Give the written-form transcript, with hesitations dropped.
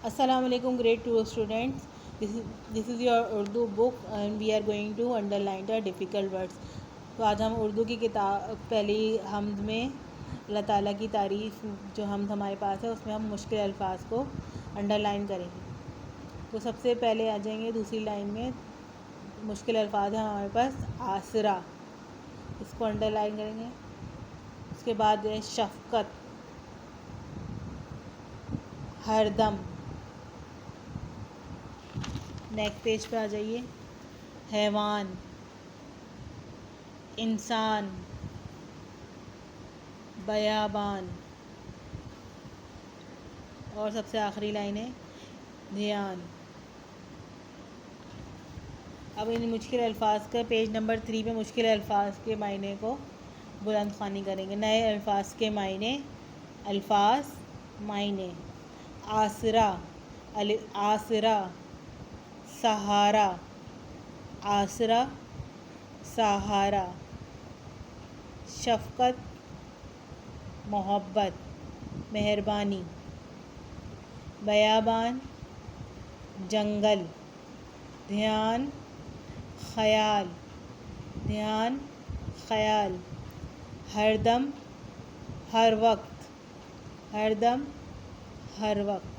Assalamu alaikum grade 2 students. This is your Urdu book and we are going to underline the difficult words. تو آج ہم اردو کی کتاب پہلی حمد میں اللہ تعالیٰ کی تعریف جو حمد ہمارے پاس ہے اس میں ہم مشکل الفاظ کو انڈر لائن کریں گے. تو سب سے پہلے آ جائیں گے دوسری لائن میں مشکل الفاظ ہیں ہمارے پاس آسرا, اس کو انڈر لائن کریں گے. اس کے بعد ہے شفقت, ہر دم. نیکسٹ پیج پہ آ جائیے. حیوان, انسان, بیابان, اور سب سے آخری لائن ہے دھیان. اب ان مشکل الفاظ کا پیج نمبر 3 پہ مشکل الفاظ کے معنی کو بلند خوانی کریں گے. نئے الفاظ کے معنی. الفاظ معنی. آسرا, آسرا, سہارا, آسرا, سہارا. شفقت, محبت, مہربانی. بیابان, جنگل. دھیان, خیال, دھیان, خیال. ہر دم, ہر وقت, ہر دم, ہر وقت.